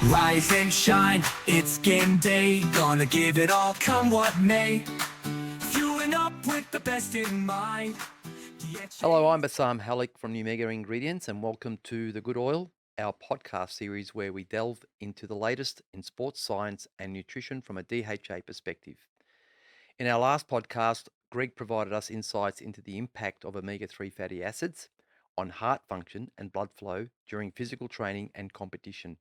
Rise and shine, it's game day. Gonna give it all, come what may. Fueling up with the best in mind. Hello, I'm Bassam Hallak from Omega Ingredients, and welcome to The Good Oil, our podcast series where we delve into the latest in sports science and nutrition from a DHA perspective. In our last podcast, Greg provided us insights into the impact of omega-3 fatty acids on heart function and blood flow during physical training and competition.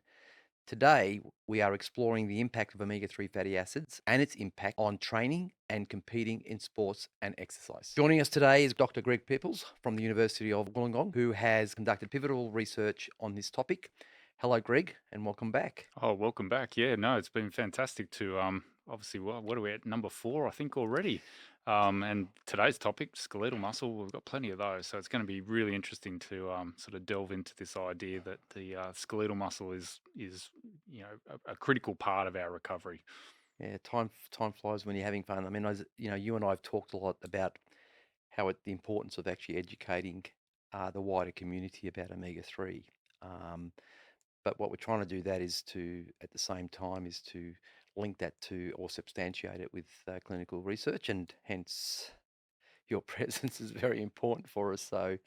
Today, we are exploring the impact of omega-3 fatty acids and its impact on training and competing in sports and exercise. Joining us today is Dr. Greg Peoples from the University of Wollongong, who has conducted pivotal research on this topic. Hello, Greg, and welcome back. Oh, welcome back. Yeah, no, it's been fantastic to obviously what are we at number 4, I think already. And today's topic, skeletal muscle, we've got plenty of those. So it's going to be really interesting to sort of delve into this idea that the skeletal muscle is a critical part of our recovery. Yeah, time flies when you're having fun. I mean, you and I have talked a lot about the importance of actually educating the wider community about omega-3. Um, But what we're trying to do that is to, at the same time, is to link that to or substantiate it with clinical research, and hence your presence is very important for us. So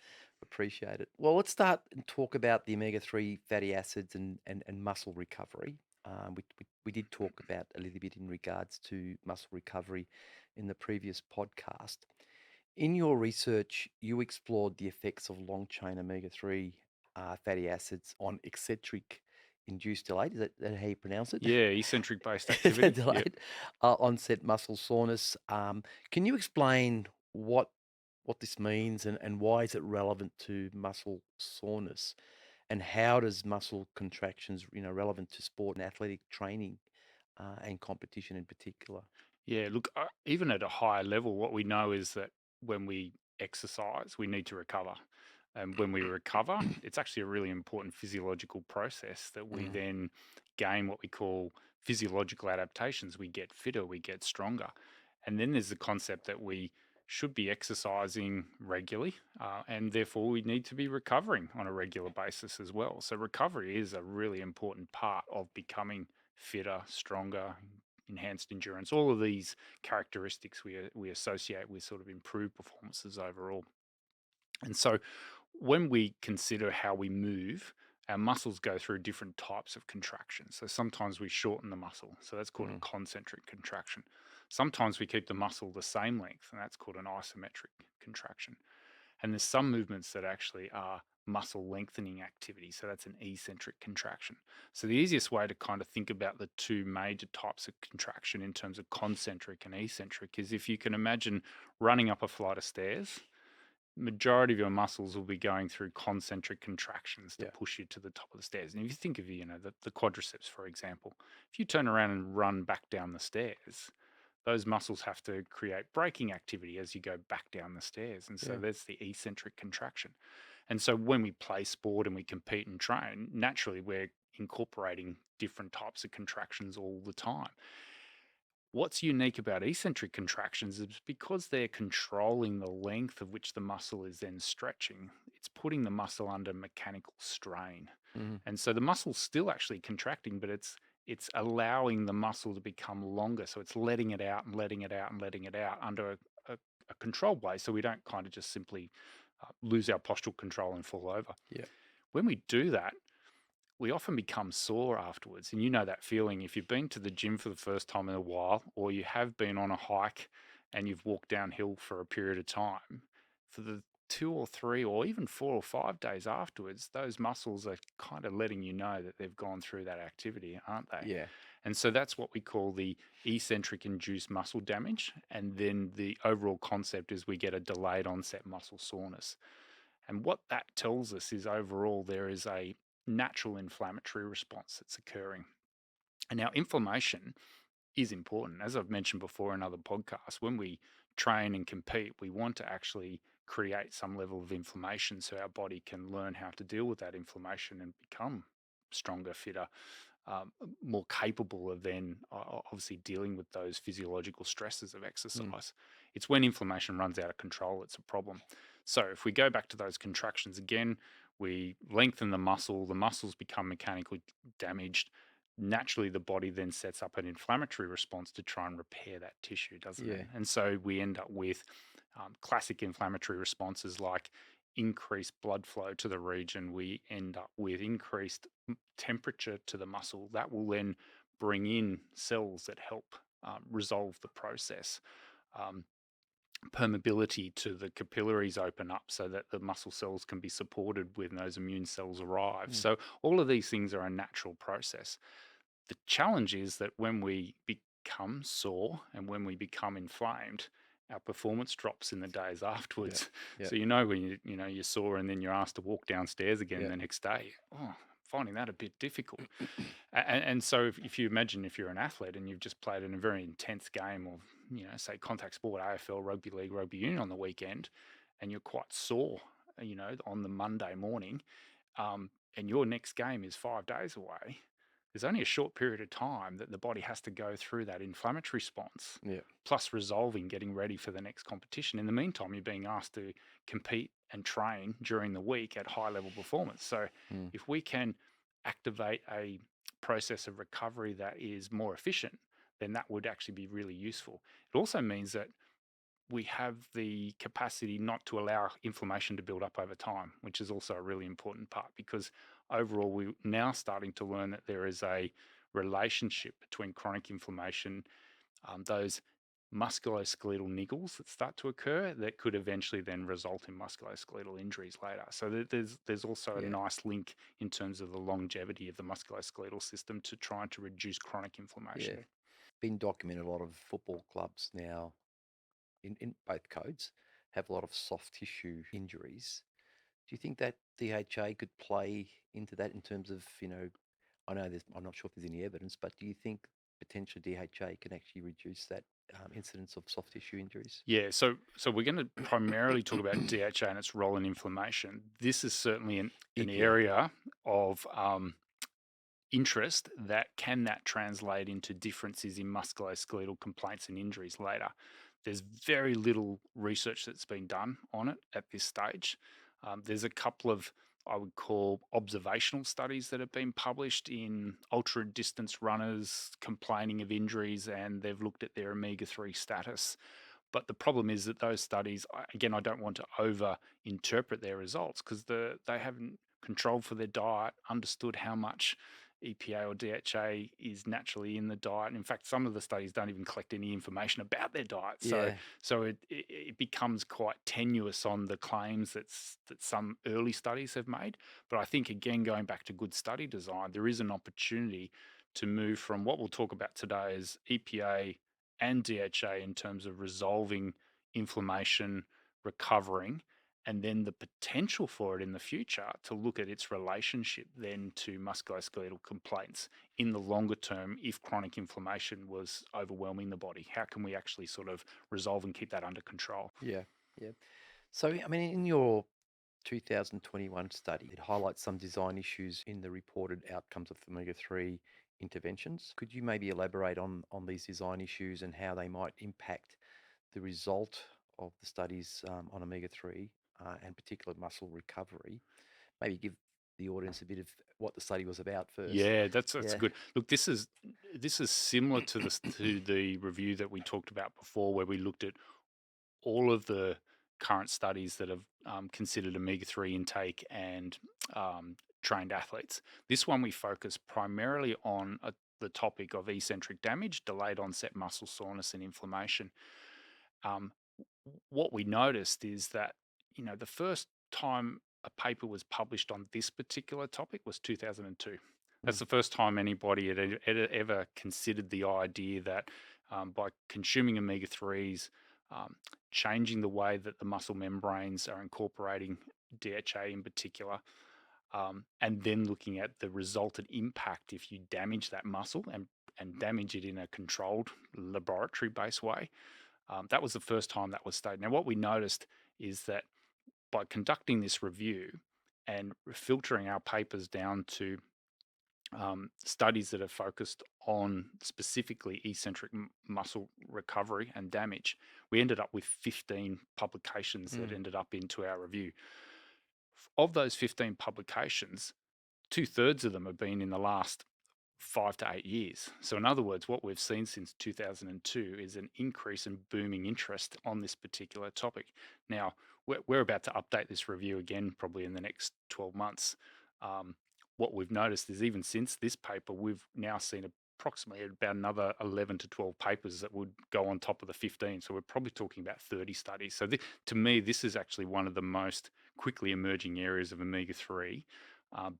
appreciate it. Well, let's start and talk about the omega-3 fatty acids and muscle recovery. We did talk about a little bit in regards to muscle recovery in the previous podcast. In your research, you explored the effects of long-chain omega-3 fatty acids on eccentric induced delayed. Is that how you pronounce it? Yeah, eccentric based activity. Yep. Delayed onset muscle soreness. Can you explain what this means and why is it relevant to muscle soreness? And how does muscle contractions, relevant to sport and athletic training and competition in particular? Yeah, look, even at a higher level, what we know is that when we exercise, we need to recover. And when we recover, it's actually a really important physiological process that we Mm, then gain what we call physiological adaptations. We get fitter, we get stronger. And then there's the concept that we should be exercising regularly, and therefore we need to be recovering on a regular basis as well. So, recovery is a really important part of becoming fitter, stronger, enhanced endurance, all of these characteristics we associate with sort of improved performances overall. And so when we consider how we move, our muscles go through different types of contractions. So sometimes we shorten the muscle, so that's called mm, a concentric contraction. Sometimes we keep the muscle the same length, and that's called an isometric contraction. And there's some movements that actually are muscle lengthening activity. So that's an eccentric contraction. So the easiest way to kind of think about the two major types of contraction in terms of concentric and eccentric is if you can imagine running up a flight of stairs, majority of your muscles will be going through concentric contractions to yeah. push you to the top of the stairs. And if you think of, the quadriceps, for example, if you turn around and run back down the stairs, those muscles have to create braking activity as you go back down the stairs. And so Yeah. that's the eccentric contraction. And so when we play sport and we compete and train, naturally we're incorporating different types of contractions all the time. What's unique about eccentric contractions is because they're controlling the length of which the muscle is then stretching, it's putting the muscle under mechanical strain. Mm, And so the muscle's still actually contracting, but it's allowing the muscle to become longer. So it's letting it out and letting it out and letting it out under a controlled way. So we don't kind of just simply lose our postural control and fall over. yeah. When we do that, we often become sore afterwards. And you know that feeling if you've been to the gym for the first time in a while, or you have been on a hike and you've walked downhill for a period of time, for the 2 or 3 or even 4 or 5 days afterwards, those muscles are kind of letting you know that they've gone through that activity, aren't they? Yeah. And so that's what we call the eccentric induced muscle damage. And then the overall concept is we get a delayed onset muscle soreness. And what that tells us is overall there is a natural inflammatory response that's occurring. And now, inflammation is important. As I've mentioned before in other podcasts, when we train and compete, we want to actually create some level of inflammation so our body can learn how to deal with that inflammation and become stronger, fitter, um, more capable of then obviously dealing with those physiological stresses of Mm, exercise. It's when inflammation runs out of control, it's a problem. So if we go back to those contractions again, we lengthen the muscles become mechanically damaged. naturally the body then sets up an inflammatory response to try and repair that tissue, doesn't it? Yeah. And so we end up with classic inflammatory responses like increased blood flow to the region. We end up with increased temperature to the muscle. That will then bring in cells that help resolve the process. Um, Permeability to the capillaries open up so that the muscle cells can be supported when those immune cells arrive. Mm. So all of these things are a natural process. The challenge is that when we become sore and when we become inflamed, our performance drops in the days Yeah. afterwards. Yeah. So when you're sore and then you're asked to walk downstairs again Yeah. the next day. Oh, finding that a bit difficult. And so if you imagine if you're an athlete and you've just played in a very intense game of, say contact sport, AFL, rugby league, rugby union on the weekend, and you're quite sore, on the Monday morning, and your next game is 5 days away, there's only a short period of time that the body has to go through that inflammatory response, Yeah. plus resolving, getting ready for the next competition. In the meantime, you're being asked to compete and train during the week at high level performance. So Mm. if we can activate a process of recovery that is more efficient, then that would actually be really useful. It also means that we have the capacity not to allow inflammation to build up over time, which is also a really important part, because overall we're now starting to learn that there is a relationship between chronic inflammation, those musculoskeletal niggles that start to occur that could eventually then result in musculoskeletal injuries later. So there's also a Yeah. nice link in terms of the longevity of the musculoskeletal system to trying to reduce chronic inflammation. Yeah. Been documented a lot of football clubs now in both codes have a lot of soft tissue injuries. Do you think that DHA could play into that in terms of, I know I'm not sure if there's any evidence, but do you think potentially DHA can actually reduce that incidence of soft tissue injuries? Yeah, so we're going to primarily talk about DHA and its role in inflammation. This is certainly an EPA. area of interest that translate into differences in musculoskeletal complaints and injuries later. There's very little research that's been done on it at this stage. There's a couple of, I would call, observational studies that have been published in ultra distance runners complaining of injuries, and they've looked at their omega-3 status. But the problem is that those studies, again, I don't want to over interpret their results because they haven't controlled for their diet, understood how much EPA or DHA is naturally in the diet. In fact, some of the studies don't even collect any information about their diet. So Yeah. it becomes quite tenuous on the claims that some early studies have made. But I think, again, going back to good study design, there is an opportunity to move from what we'll talk about today as EPA and DHA in terms of resolving inflammation, recovering, and then the potential for it in the future to look at its relationship then to musculoskeletal complaints in the longer term if chronic inflammation was overwhelming the body. How can we actually sort of resolve and keep that under control? Yeah. Yeah. So, I mean, in your 2021 study, it highlights some design issues in the reported outcomes of omega-3 interventions. Could you maybe elaborate on these design issues and how they might impact the result of the studies on omega-3 and particular muscle recovery? Maybe give the audience a bit of what the study was about first. Yeah, that's Yeah. good. Look, this is similar to the review that we talked about before, where we looked at all of the current studies that have considered omega-3 intake and trained athletes. This one we focus primarily on the topic of eccentric damage, delayed onset muscle soreness and inflammation. Um, what we noticed is that, the first time a paper was published on this particular topic was 2002. That's Mm. the first time anybody had ever considered the idea that by consuming omega-3s, um, changing the way that the muscle membranes are incorporating DHA in particular, and then looking at the resultant impact if you damage that muscle and damage it in a controlled laboratory-based way. That was the first time that was studied. Now, what we noticed is that by conducting this review and filtering our papers down to studies that are focused on specifically eccentric muscle recovery and damage, we ended up with 15 publications that Mm. ended up into our review. Of those 15 publications, 2/3 of them have been in the last 5 to 8 years. So in other words, what we've seen since 2002 is an increase in booming interest on this particular topic. Now, we're about to update this review again, probably in the next 12 months. What we've noticed is even since this paper, we've now seen approximately about another 11 to 12 papers that would go on top of the 15. So we're probably talking about 30 studies. So to me, this is actually one of the most quickly emerging areas of omega-3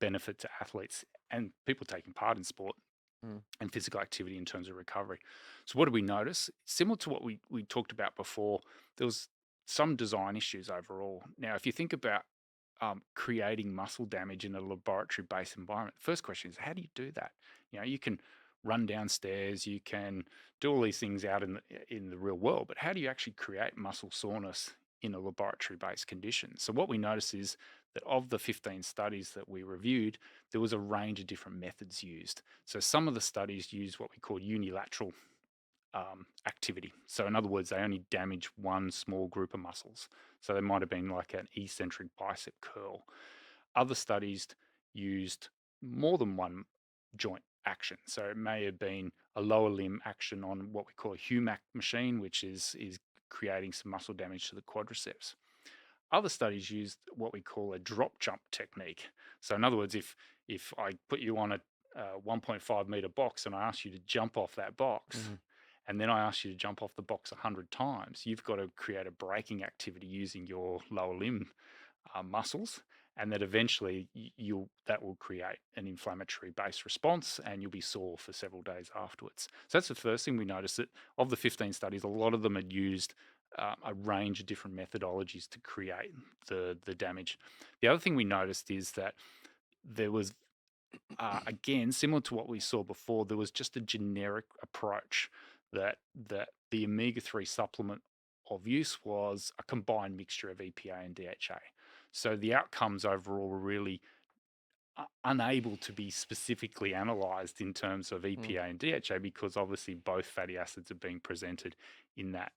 benefit to athletes and people taking part in sport Mm. and physical activity in terms of recovery. So what did we notice? Similar to what we talked about before, there was some design issues overall. Now, if you think about creating muscle damage in a laboratory-based environment, the first question is, how do you do that? You can run downstairs, you can do all these things out in the real world, but how do you actually create muscle soreness in a laboratory-based condition? So what we noticed is that of the 15 studies that we reviewed, there was a range of different methods used. So some of the studies used what we call unilateral activity. So in other words, they only damage one small group of muscles. So they might have been like an eccentric bicep curl. Other studies used more than one joint action. So it may have been a lower limb action on what we call a HUMAC machine, which is creating some muscle damage to the quadriceps. Other studies used what we call a drop jump technique. So in other words, if I put you on a 1.5 meter box and I ask you to jump off that box, Mhm. and then I ask you to jump off the box 100 times, you've got to create a braking activity using your lower limb muscles, and that eventually that will create an inflammatory base response, and you'll be sore for several days afterwards. So that's the first thing we noticed, that of the 15 studies, a lot of them had used a range of different methodologies to create the damage. The other thing we noticed is that there was again, similar to what we saw before, there was just a generic approach that the omega-3 supplement of use was a combined mixture of EPA and DHA. So the outcomes overall were really unable to be specifically analyzed in terms of EPA and DHA, because obviously both fatty acids are being presented in that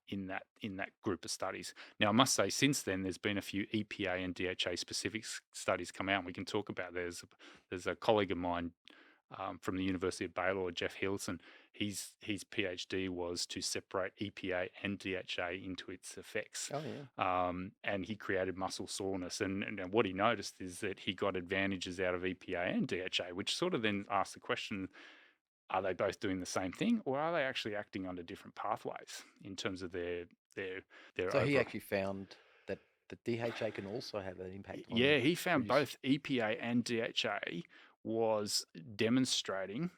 group of studies. Now, I must say, since then, there's been a few EPA and DHA specific studies come out, and we can talk about. There's a colleague of mine from the University of Baylor, Jeff Hilson. His PhD was to separate EPA and DHA into its effects. Oh, yeah. And he created muscle soreness. And what he noticed is that he got advantages out of EPA and DHA, which sort of then asks the question, are they both doing the same thing, or are they actually acting under different pathways in terms of their So he overall? actually found that the DHA can also have an impact on Yeah, he found reduce. both EPA and DHA was demonstrating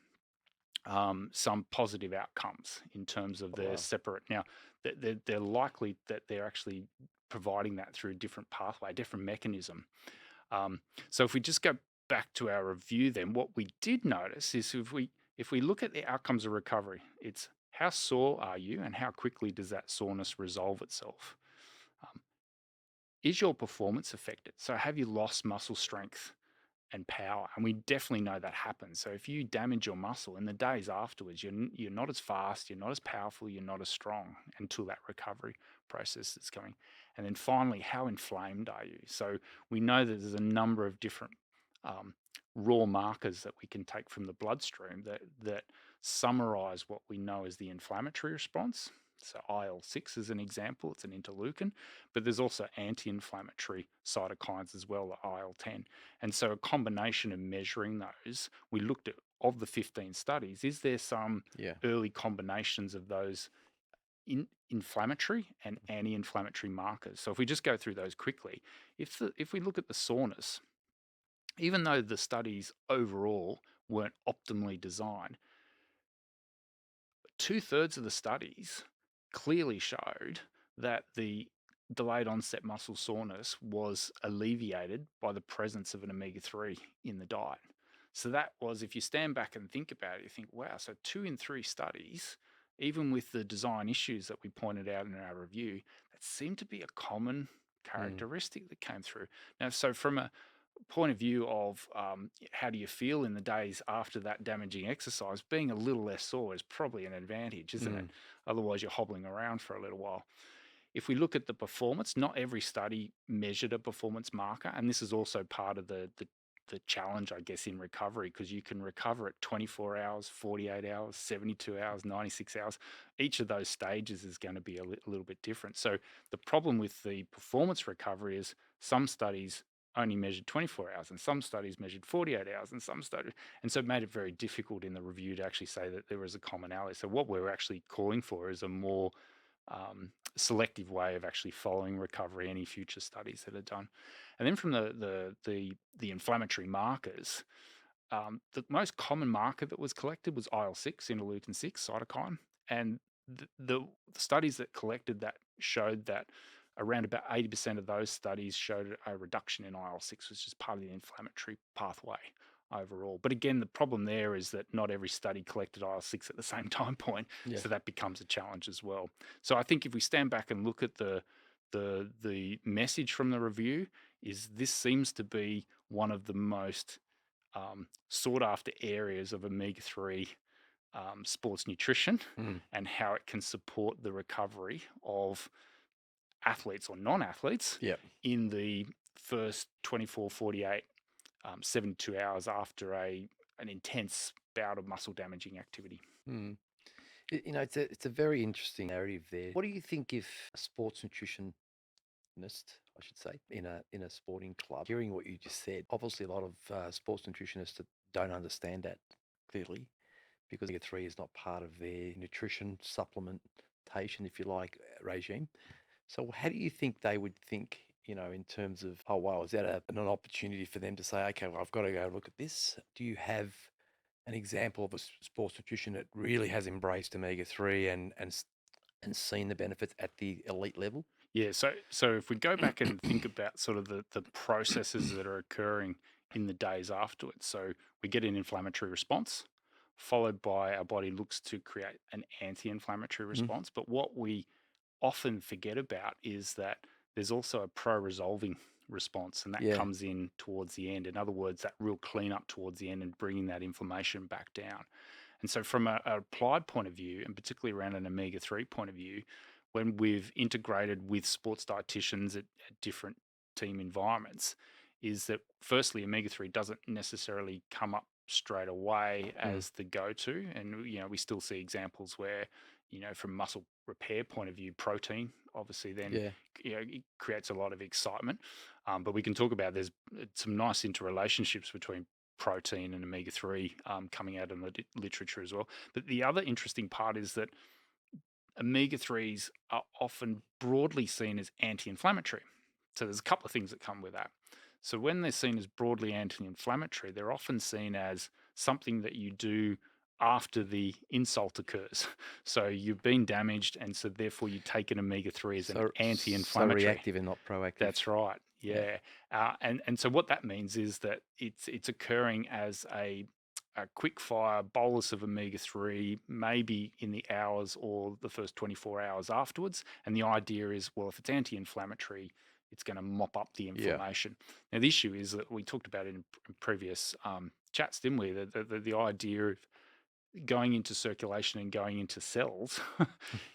some positive outcomes in terms of Oh, their wow. separate. Now, they're likely that they're actually providing that through a different pathway, a different mechanism. So if we just go back to our review, then what we did notice is if we look at the outcomes of recovery, it's how sore are you and how quickly does that soreness resolve itself? Um, is your performance affected? So have you lost muscle strength and power? And we definitely know that happens. So if you damage your muscle in the days afterwards, you're not as fast, you're not as powerful, you're not as strong until that recovery process is coming. And then finally, how inflamed are you? So we know that there's a number of different um, raw markers that we can take from the bloodstream that summarize what we know as the inflammatory response. So IL-6 is an example, it's an interleukin, but there's also anti-inflammatory cytokines as well, like IL-10. And so a combination of measuring those, we looked at, of the 15 studies, is there some Yeah. early combinations of those inflammatory and anti-inflammatory markers? So if we just go through those quickly, if we look at the soreness, even though the studies overall weren't optimally designed, 2/3 of the studies clearly showed that the delayed onset muscle soreness was alleviated by the presence of an omega-3 in the diet. So that was, if you stand back and think about it, you think, wow, so 2 in 3 studies, even with the design issues that we pointed out in our review, that seemed to be a common characteristic that came through. Now, so from a point of view of how do you feel in the days after that damaging exercise, being a little less sore is probably an advantage, isn't it? Otherwise, you're hobbling around for a little while. If we look at the performance, not every study measured a performance marker, and this is also part of the challenge, I guess, in recovery, because you can recover at 24 hours, 48 hours, 72 hours, 96 hours. Each of those stages is going to be a little bit different. So the problem with the performance recovery is some studies only measured 24 hours and some studies measured 48 hours and some studies, and so it made it very difficult in the review to actually say that there was a commonality. So what we're actually calling for is a more selective way of actually following recovery, any future studies that are done. And then from the inflammatory markers, the most common marker that was collected was IL-6, interleukin 6 cytokine, and the studies that collected that showed that around about 80% of those studies showed a reduction in IL-6, which is part of the inflammatory pathway overall. But again, the problem there is that not every study collected IL-6 at the same time point, Yeah. so that becomes a challenge as well. So I think if we stand back and look at the message from the review, is this seems to be one of the most sought after areas of omega-3 sports nutrition and how it can support the recovery of athletes or non-athletes Yeah. in the first 24, 48, 72 hours after an intense bout of muscle damaging activity. Mm. You know, it's a very interesting narrative there. What do you think if a sports nutritionist, I should say, in a sporting club, hearing what you just said, obviously a lot of sports nutritionists that don't understand that clearly, because omega-3 is not part of their nutrition supplementation, if you like, regime. So how do you think they would think, you know, in terms of, oh, wow, is that an opportunity for them to say, okay, well, I've got to go look at this? Do you have an example of a sports nutrition that really has embraced omega-3 and seen the benefits at the elite level? Yeah, so if we go back and think about sort of the processes that are occurring in the days afterwards, so we get an inflammatory response, followed by our body looks to create an anti-inflammatory response. But what we often forget about is that there's also a pro-resolving response, and that Yeah. comes in towards the end. In other words, that real cleanup towards the end and bringing that inflammation back down. And so from an applied point of view, and particularly around an omega-3 point of view, when we've integrated with sports dietitians at different team environments, is that firstly, omega-3 doesn't necessarily come up straight away as the go-to. And, you know, we still see examples where, you know, from muscle repair point of view, protein obviously then Yeah. you know, it creates a lot of excitement. But we can talk about there's some nice interrelationships between protein and omega-3 coming out in the literature as well. But the other interesting part is that omega-3s are often broadly seen as anti-inflammatory. So there's a couple of things that come with that. So when they're seen as broadly anti-inflammatory, they're often seen as something that you do after the insult occurs. So you've been damaged, and so therefore you take an omega-3 as an anti-inflammatory. So reactive and not proactive. That's right. Yeah. And so what that means is that it's occurring as a quick fire bolus of omega-3, maybe in the hours or the first 24 hours afterwards. And the idea is, well, if it's anti-inflammatory, it's going to mop up the inflammation. Now, the issue is that we talked about it in previous chats, didn't we? The idea of going into circulation and going into cells,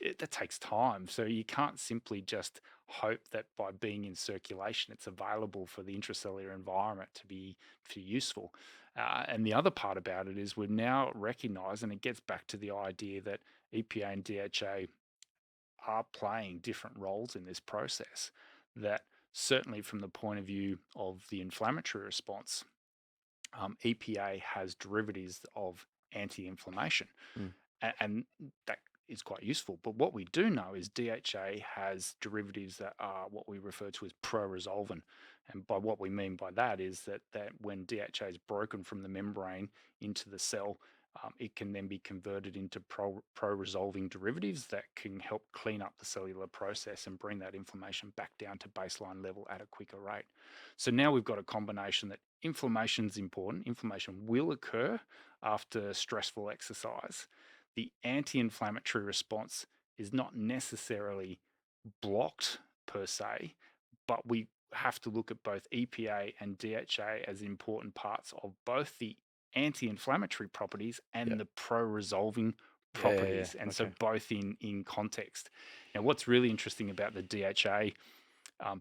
that takes time. So you can't simply just hope that by being in circulation, it's available for the intracellular environment to be useful. And the other part about it is we're now recognized, and it gets back to the idea that EPA and DHA are playing different roles in this process, that certainly from the point of view of the inflammatory response, EPA has derivatives of anti-inflammation, and that is quite useful. But what we do know is DHA has derivatives that are what we refer to as pro-resolvin. And by what we mean by that is that when DHA is broken from the membrane into the cell, it can then be converted into pro-resolving derivatives that can help clean up the cellular process and bring that inflammation back down to baseline level at a quicker rate. So now we've got a combination that inflammation is important. Inflammation will occur after stressful exercise. The anti-inflammatory response is not necessarily blocked per se, but we have to look at both EPA and DHA as important parts of both the anti-inflammatory properties and the pro-resolving properties. And so both in context. Now, what's really interesting about the DHA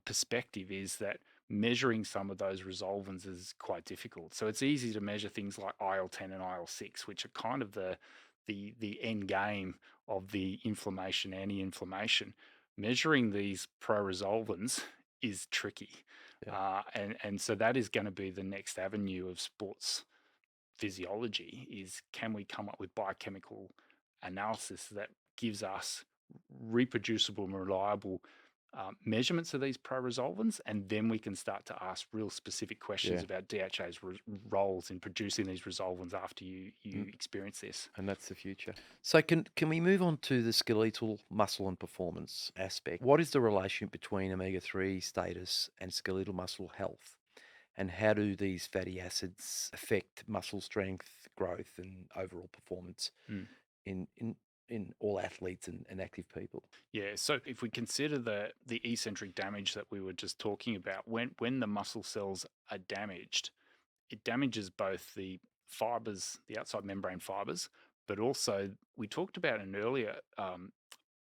perspective is that measuring some of those resolvins is quite difficult. So it's easy to measure things like IL-10 and IL-6, which are kind of the end game of the inflammation, anti-inflammation. Measuring these pro-resolvins is tricky. Yeah. And so that is going to be the next avenue of sports physiology, is can we come up with biochemical analysis that gives us reproducible and reliable measurements of these pro-resolvins, and then we can start to ask real specific questions Yeah. about DHA's roles in producing these resolvins after you Mm. experience this. And that's the future. So can we move on to the skeletal muscle and performance aspect? What is the relationship between omega-3 status and skeletal muscle health? And how do these fatty acids affect muscle strength, growth, and overall performance Mm. in all athletes and active people? Yeah, so if we consider the eccentric damage that we were just talking about, when the muscle cells are damaged, it damages both the fibers, the outside membrane fibers, but also we talked about in an earlier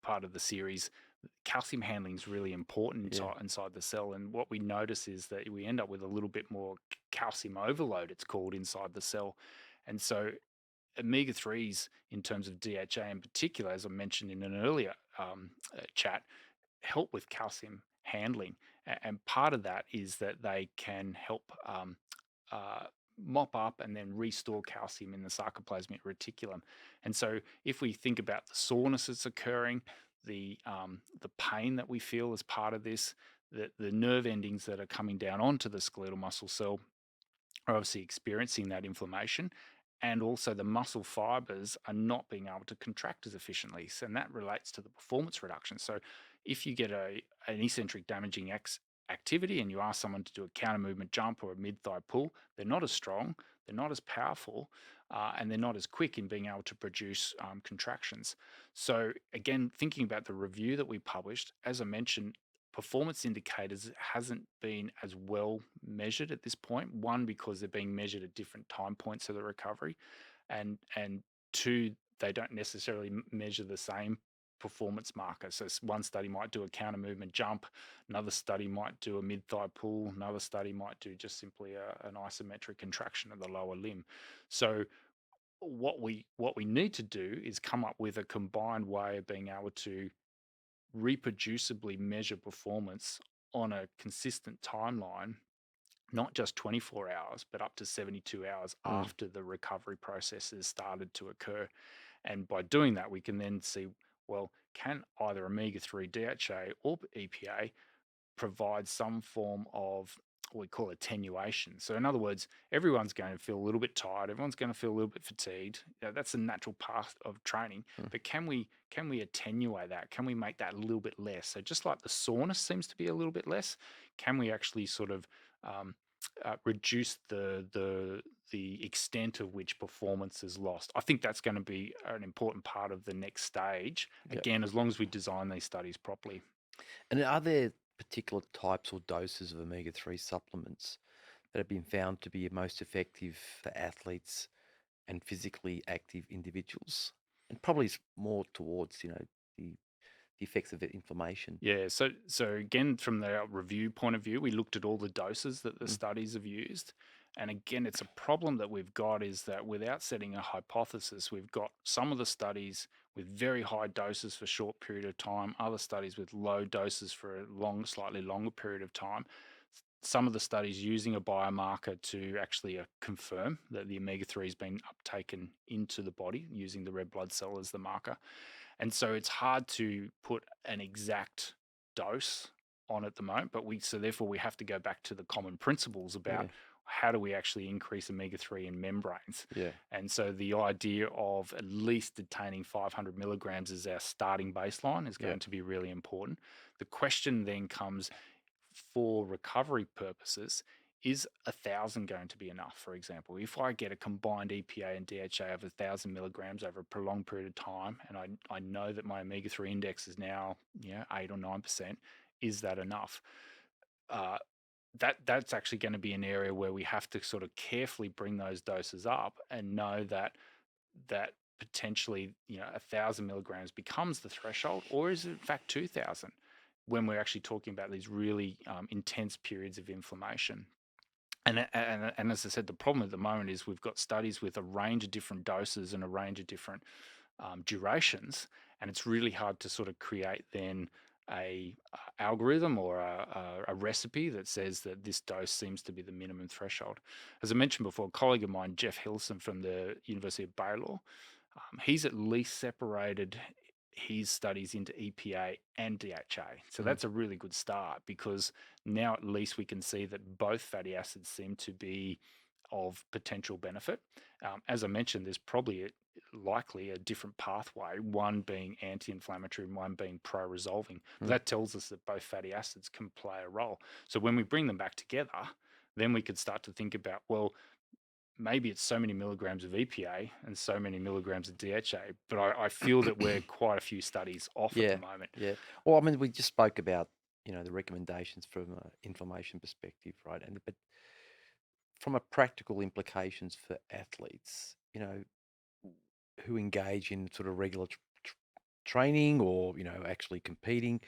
part of the series, calcium handling is really important Yeah. inside the cell. And what we notice is that we end up with a little bit more calcium overload, it's called, inside the cell. And so omega-3s, in terms of DHA in particular, as I mentioned in an earlier chat, help with calcium handling. And part of that is that they can help uh, mop up and then restore calcium in the sarcoplasmic reticulum. And so if we think about the soreness that's occurring, the pain that we feel as part of this, the nerve endings that are coming down onto the skeletal muscle cell are obviously experiencing that inflammation, and also the muscle fibers are not being able to contract as efficiently. So, and that relates to the performance reduction. So if you get an eccentric damaging activity and you ask someone to do a counter movement jump or a mid-thigh pull, they're not as strong, they're not as powerful, and they're not as quick in being able to produce contractions. So again, thinking about the review that we published, as I mentioned, performance indicators hasn't been as well measured at this point. One, because they're being measured at different time points of the recovery, and two, they don't necessarily measure the same performance marker. So one study might do a counter movement jump, another study might do a mid-thigh pull, another study might do just simply an isometric contraction of the lower limb. So what we need to do is come up with a combined way of being able to reproducibly measure performance on a consistent timeline, not just 24 hours, but up to 72 hours Mm. after the recovery process has started to occur. And by doing that, we can then see, well, can either omega-3 DHA or EPA provide some form of what we call attenuation. So, in other words, everyone's going to feel a little bit tired. Everyone's going to feel a little bit fatigued. That's a natural part of training. Mm. But can we attenuate that? Can we make that a little bit less? So, just like the soreness seems to be a little bit less, can we actually sort of reduce the extent of which performance is lost? I think that's going to be an important part of the next stage. Yeah. Again, as long as we design these studies properly. And are there particular types or doses of omega-3 supplements that have been found to be most effective for athletes and physically active individuals? And probably more towards, the effects of inflammation. Yeah, so again, from the review point of view, we looked at all the doses that the Mm. studies have used. And again, it's a problem that we've got, is that without setting a hypothesis, we've got some of the studies with very high doses for a short period of time, other studies with low doses for a slightly longer period of time. Some of the studies using a biomarker to actually confirm that the omega-3 has been uptaken into the body using the red blood cell as the marker. And so it's hard to put an exact dose on at the moment, but therefore we have to go back to the common principles about Yeah. how do we actually increase omega-3 in membranes. Yeah. And so the idea of at least attaining 500 milligrams as our starting baseline is going to be really important. The question then comes, for recovery purposes, is 1,000 going to be enough? For example, if I get a combined EPA and DHA of 1,000 milligrams over a prolonged period of time, and I know that my omega-3 index is now 8 or 9%, is that enough? That's actually going to be an area where we have to sort of carefully bring those doses up and know that potentially 1,000 milligrams becomes the threshold, or is it in fact 2,000? when we're actually talking about these really intense periods of inflammation. And as I said, the problem at the moment is we've got studies with a range of different doses and a range of different durations, and it's really hard to sort of create then a algorithm or a recipe that says that this dose seems to be the minimum threshold. As I mentioned before, a colleague of mine, Jeff Hilson from the University of Baylor, he's at least separated his studies into EPA and DHA. So Mm. that's a really good start, because now at least we can see that both fatty acids seem to be of potential benefit. As I mentioned, there's probably likely a different pathway, one being anti-inflammatory and one being pro-resolving. But that tells us that both fatty acids can play a role. So when we bring them back together, then we could start to think about, well, maybe it's so many milligrams of EPA and so many milligrams of DHA, but I feel that we're quite a few studies off at the Yeah, moment. yeah. Well, I mean, we just spoke about, the recommendations from an inflammation perspective, right? But from a practical implications for athletes, who engage in sort of regular training or, actually competing.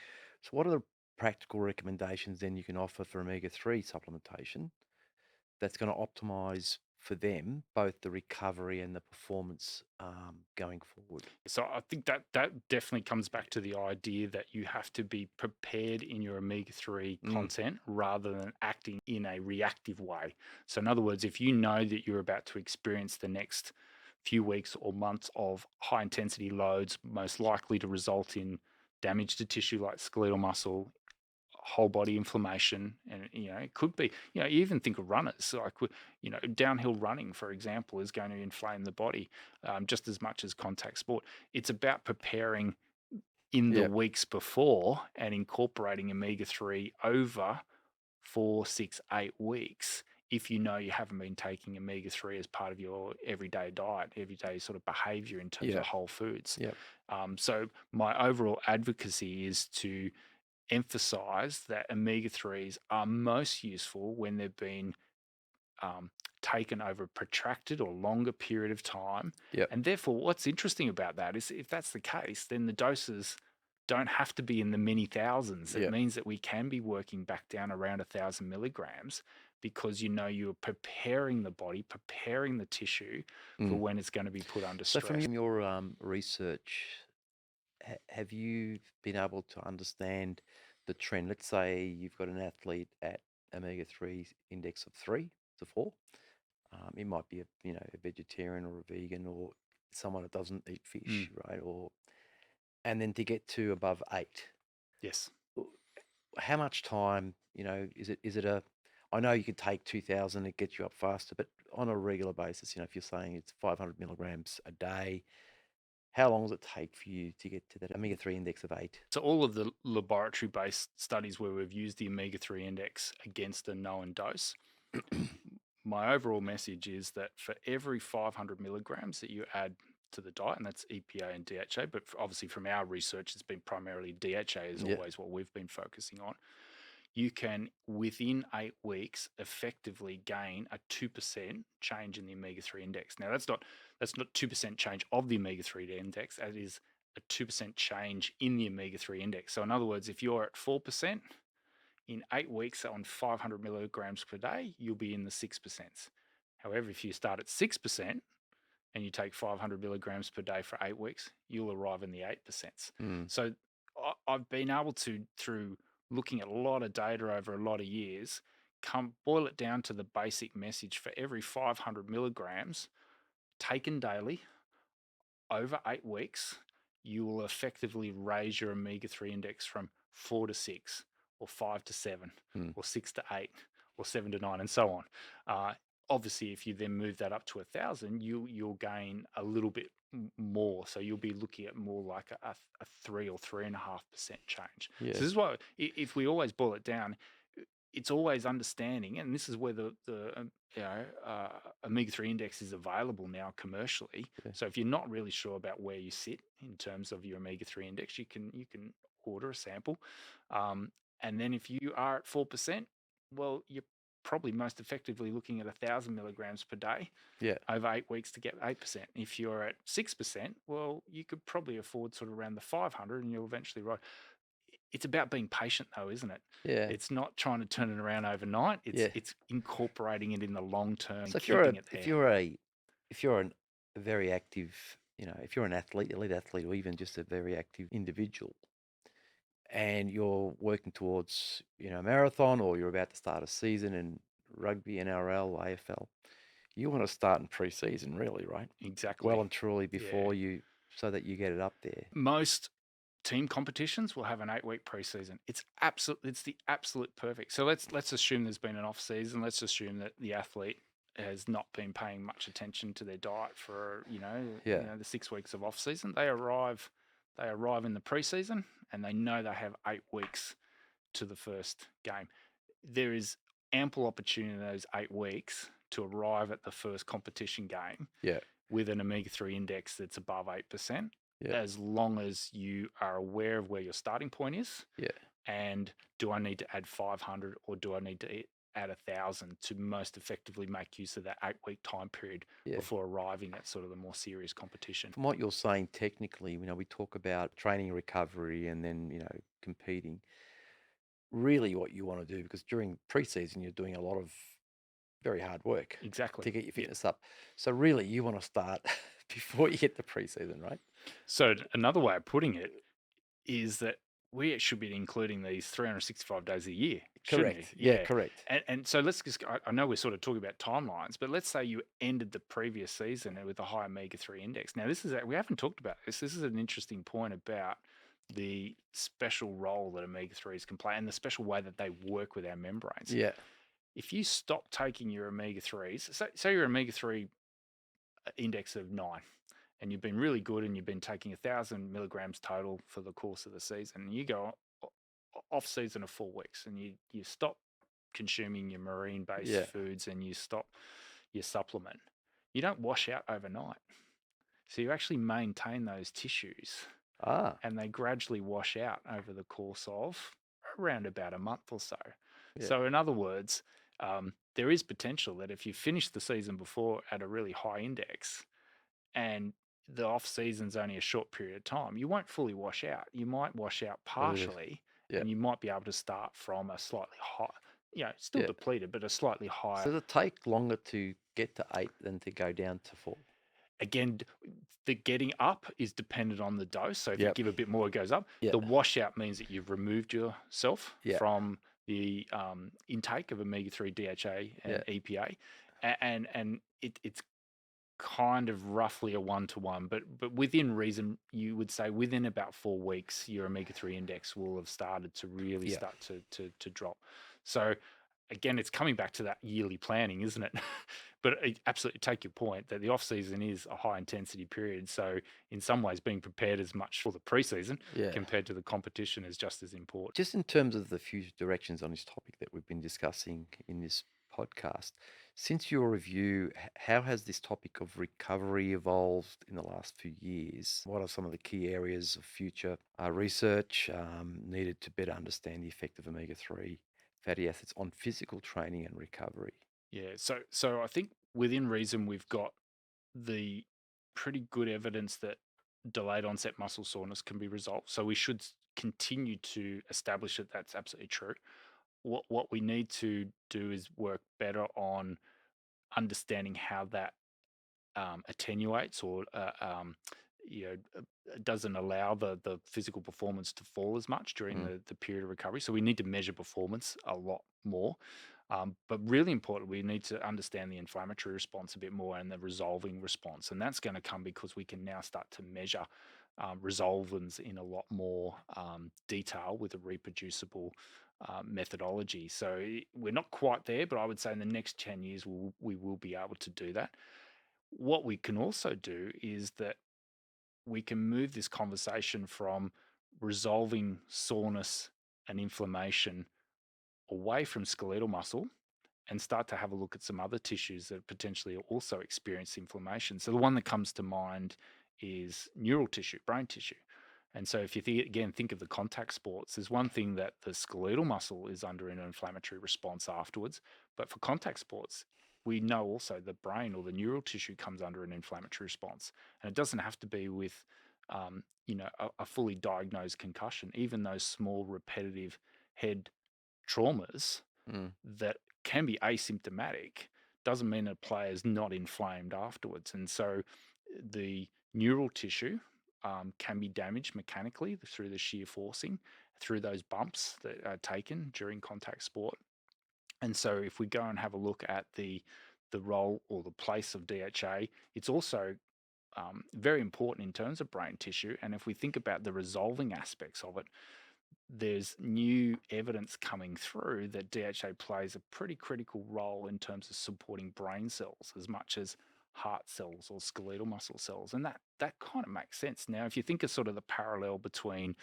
So what are the practical recommendations then you can offer for omega-3 supplementation that's going to optimize for them both the recovery and the performance going forward? So I think that definitely comes back to the idea that you have to be prepared in your omega-3 content rather than acting in a reactive way. So in other words, if you know that you're about to experience the next few weeks or months of high intensity loads, most likely to result in damage to tissue like skeletal muscle, whole body inflammation, and it could be, you even think of runners, like downhill running, for example, is going to inflame the body just as much as contact sport. It's about preparing in the Yeah. weeks before and incorporating omega-3 over 4, 6, 8 weeks if you know you haven't been taking omega-3 as part of your everyday diet, everyday sort of behavior in terms Yeah. of whole foods. Yeah. So my overall advocacy is to emphasize that omega-3s are most useful when they've been taken over a protracted or longer period of time. Yep. And therefore, what's interesting about that is if that's the case, then the doses don't have to be in the many thousands. It Yep. means that we can be working back down around 1,000 milligrams, because you're preparing the body, preparing the tissue for when it's going to be put under So from stress. your research, have you been able to understand the trend? Let's say you've got an athlete at omega-3 index of 3 to 4. It might be a vegetarian or a vegan or someone that doesn't eat fish, right? And then to get to above 8. Yes. How much time, is it I know you could take 2,000, it gets you up faster, but on a regular basis, if you're saying it's 500 milligrams a day, how long does it take for you to get to that omega-3 index of 8? So all of the laboratory-based studies where we've used the omega-3 index against a known dose, my overall message is that for every 500 milligrams that you add to the diet, and that's EPA and DHA, but obviously from our research, it's been primarily DHA is Yeah. always what we've been focusing on. You can, within 8 weeks, effectively gain a 2% change in the omega-3 index. Now, that's not 2% change of the omega-3 index. That is a 2% change in the omega-3 index. So in other words, if you're at 4%, in 8 weeks on 500 milligrams per day, you'll be in the 6%. However, if you start at 6% and you take 500 milligrams per day for 8 weeks, you'll arrive in the 8%. So I've been able to, through looking at a lot of data over a lot of years, boil it down to the basic message: for every 500 milligrams taken daily over 8 weeks, you will effectively raise your omega-3 index from 4 to 6, or 5 to 7, or 6 to 8, or 7 to 9, and so on. Obviously, if you then move that up to 1,000, you'll gain a little bit more. So you'll be looking at more like a 3 or 3.5% change. Yeah. So this is why, if we always boil it down, it's always understanding, and this is where the omega-3 index is available now commercially. Yeah. So if you're not really sure about where you sit in terms of your omega-3 index, you can order a sample, and then if you are at 4%, well, you're probably most effectively looking at 1,000 milligrams per day Yeah. over 8 weeks to get 8%. If you're at 6%, well, you could probably afford sort of around the 500, and you'll eventually rise. It's about being patient, though, isn't it? Yeah. It's not trying to turn it around overnight. Yeah. It's incorporating it in the long term and So keeping it there. if you're a very active, if you're an athlete, elite athlete, or even just a very active individual, and you're working towards, a marathon, or you're about to start a season in rugby, NRL, AFL, you want to start in pre-season, really, right? Exactly. Well and truly Yeah. before so that you get it up there. Most team competitions will have an 8-week preseason. It's the absolute perfect. So let's assume there's been an off season. Let's assume that the athlete has not been paying much attention to their diet for the 6 weeks of off season. They arrive in the preseason and they know they have 8 weeks to the first game. There is ample opportunity in those 8 weeks to arrive at the first competition game with an omega-3 index that's above 8%. As long as you are aware of where your starting point is. And do I need to add 500 or do I need to add 1,000 to most effectively make use of that 8-week time period before arriving at sort of the more serious competition? From what you're saying, technically, we talk about training, recovery, and then, competing. Really what you want to do, because during preseason, you're doing a lot of very hard work Exactly. to get your fitness up. So really you want to start before you get the preseason, right? So another way of putting it is that we should be including these 365 days a year. Correct. We? Yeah, correct. And so let's just, I know we're sort of talking about timelines, but let's say you ended the previous season with a high omega-3 index. Now, we haven't talked about this. This is an interesting point about the special role that omega-3s can play and the special way that they work with our membranes. Yeah. If you stop taking your omega-3s, say your omega-3 index of 9, and you've been really good and you've been taking 1,000 milligrams total for the course of the season, and you go off season of 4 weeks and you stop consuming your marine based foods and you stop your supplement, you don't wash out overnight. So you actually maintain those tissues and they gradually wash out over the course of around about a month or so. So in other words, there is potential that if you finish the season before at a really high index and the off season's only a short period of time, you won't fully wash out. You might wash out partially, and you might be able to start from a slightly high, still depleted, but a slightly higher. So does it take longer to get to 8 than to go down to 4? Again, the getting up is dependent on the dose. So if you give a bit more, it goes up. The washout means that you've removed yourself from the intake of omega-3 DHA and EPA, and it's kind of roughly a 1-to-1, but within reason, you would say within about 4 weeks, your omega-3 index will have started to really start to drop. So again, it's coming back to that yearly planning, isn't it? But I absolutely take your point that the off season is a high intensity period. So in some ways, being prepared as much for the preseason compared to the competition is just as important. Just in terms of the future directions on this topic that we've been discussing in this podcast, since your review, how has this topic of recovery evolved in the last few years? What are some of the key areas of future research needed to better understand the effect of omega-3 fatty acids on physical training and recovery? Yeah, so I think within reason we've got the pretty good evidence that delayed onset muscle soreness can be resolved. So we should continue to establish that that's absolutely true. What we need to do is work better on understanding how that attenuates or doesn't allow the physical performance to fall as much during the period of recovery. So we need to measure performance a lot more. But really important, we need to understand the inflammatory response a bit more and the resolving response. And that's going to come because we can now start to measure resolvents in a lot more detail with a reproducible methodology. So we're not quite there, but I would say in the next 10 years, we will be able to do that. What we can also do is that we can move this conversation from resolving soreness and inflammation away from skeletal muscle and start to have a look at some other tissues that potentially also experience inflammation. So the one that comes to mind is neural tissue, brain tissue. And so if you think of the contact sports, there's one thing that the skeletal muscle is under an inflammatory response afterwards. But for contact sports, we know also the brain or the neural tissue comes under an inflammatory response. And it doesn't have to be with a fully diagnosed concussion, even those small repetitive head traumas Mm. that can be asymptomatic doesn't mean a player is not inflamed afterwards. And so the neural tissue can be damaged mechanically through the shear forcing, through those bumps that are taken during contact sport. And so if we go and have a look at the role or the place of DHA, it's also very important in terms of brain tissue. And if we think about the resolving aspects of it, there's new evidence coming through that DHA plays a pretty critical role in terms of supporting brain cells as much as heart cells or skeletal muscle cells. And that kind of makes sense. Now, if you think of sort of the parallel between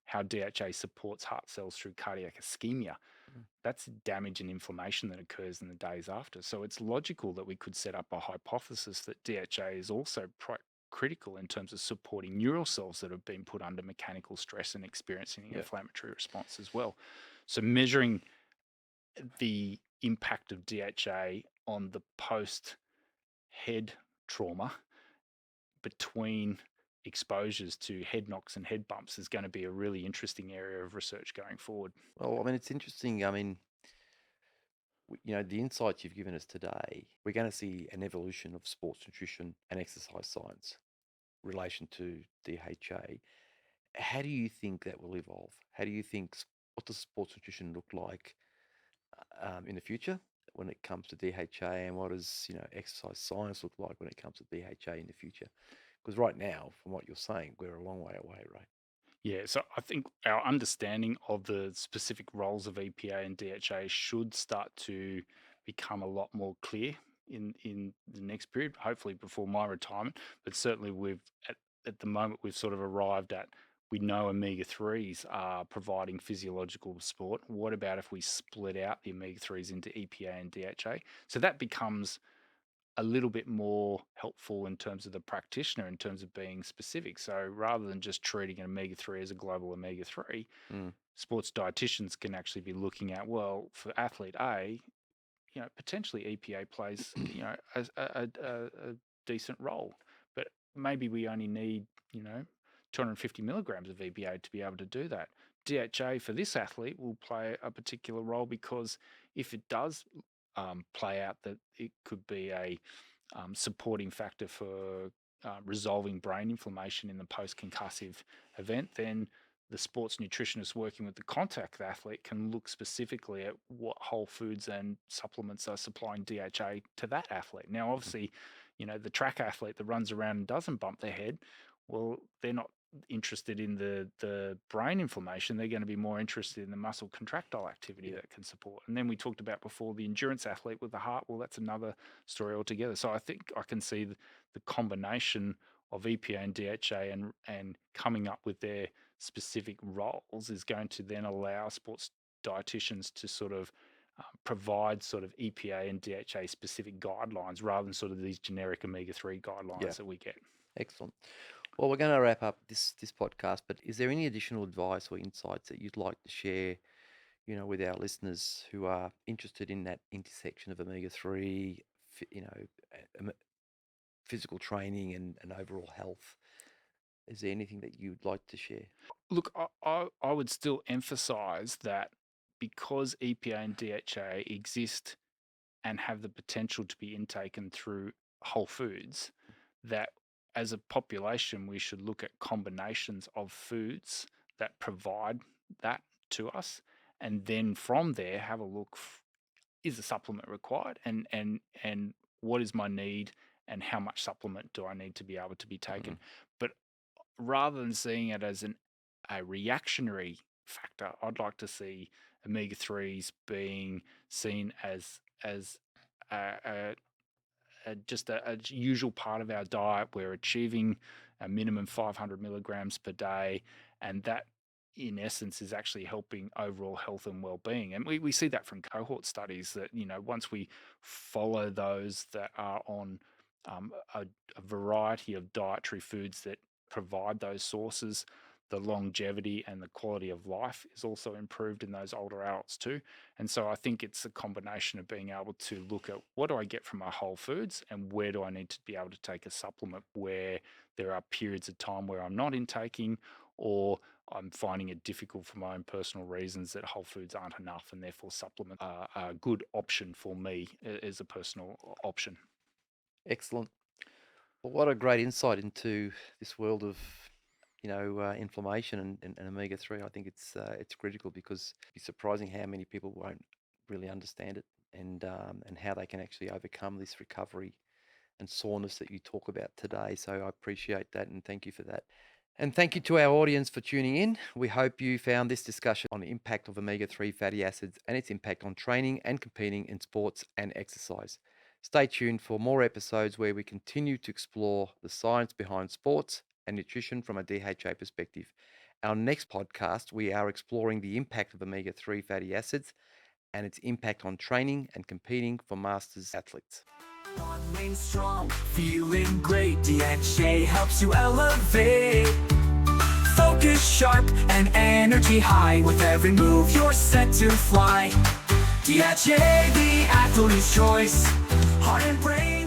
how DHA supports heart cells through cardiac ischemia, Mm. that's damage and inflammation that occurs in the days after. So it's logical that we could set up a hypothesis that DHA is also critical in terms of supporting neural cells that have been put under mechanical stress and experiencing Yeah. inflammatory response as well. So measuring the impact of DHA on the post head trauma between exposures to head knocks and head bumps is going to be a really interesting area of research going forward. Well, I mean, it's interesting. I mean, the insights you've given us today, we're going to see an evolution of sports nutrition and exercise science relation to DHA. How do you think that will evolve? How do you think, what does sports nutrition look like in the future when it comes to DHA, and what does, exercise science look like when it comes to DHA in the future? Because right now, from what you're saying, we're a long way away, right? Yeah, so I think our understanding of the specific roles of EPA and DHA should start to become a lot more clear in the next period, hopefully before my retirement. But certainly at the moment we've sort of arrived at, we know omega-3s are providing physiological support. What about if we split out the omega-3s into EPA and DHA? So that becomes a little bit more helpful in terms of the practitioner, in terms of being specific. So rather than just treating an omega-3 as a global omega-3, Mm. sports dietitians can actually be looking at, well, for athlete A, potentially EPA plays, a decent role, but maybe we only need, 250 milligrams of EPA to be able to do that. DHA for this athlete will play a particular role because if it does play out that it could be a supporting factor for resolving brain inflammation in the post-concussive event, then the sports nutritionist working with the contact athlete can look specifically at what whole foods and supplements are supplying DHA to that athlete. Now, obviously, the track athlete that runs around and doesn't bump their head, well, they're not interested in the brain inflammation. They're going to be more interested in the muscle contractile activity Yeah. that can support. And then we talked about before the endurance athlete with the heart. Well, that's another story altogether. So I think I can see the combination of EPA and DHA and coming up with their specific roles is going to then allow sports dietitians to sort of provide sort of EPA and DHA specific guidelines rather than sort of these generic omega-3 guidelines Yeah. that we get. Excellent. Well, we're going to wrap up this podcast, but is there any additional advice or insights that you'd like to share, with our listeners who are interested in that intersection of omega-3, um, physical training and overall health? Is there anything that you'd like to share? Look, I would still emphasize that because EPA and DHA exist and have the potential to be intaken through whole foods, that as a population, we should look at combinations of foods that provide that to us. And then from there, have a look, is a supplement required? And what is my need? And how much supplement do I need to be able to be taken? Mm. But rather than seeing it as a reactionary factor, I'd like to see omega-3s being seen as a, just a usual part of our diet. We're achieving a minimum 500 milligrams per day, and that in essence is actually helping overall health and well-being. And we see that from cohort studies that, once we follow those that are on a variety of dietary foods that provide those sources, the longevity and the quality of life is also improved in those older adults too. And so I think it's a combination of being able to look at what do I get from my whole foods and where do I need to be able to take a supplement where there are periods of time where I'm not intaking, or I'm finding it difficult for my own personal reasons that whole foods aren't enough, and therefore supplements are a good option for me as a personal option. Excellent. Well, what a great insight into this world of inflammation and omega-3. I think it's critical, because it's surprising how many people won't really understand it, and how they can actually overcome this recovery and soreness that you talk about today. So I appreciate that, and thank you for that. And thank you to our audience for tuning in. We hope you found this discussion on the impact of omega-3 fatty acids and its impact on training and competing in sports and exercise. Stay tuned for more episodes where we continue to explore the science behind sports and nutrition from a DHA perspective. Our next podcast, we are exploring the impact of omega-3 fatty acids and its impact on training and competing for masters athletes. Remain strong, feeling great. DHA helps you elevate. Focus sharp and energy high. With every move you're set to fly. DHA, the athlete's choice. Heart and brain.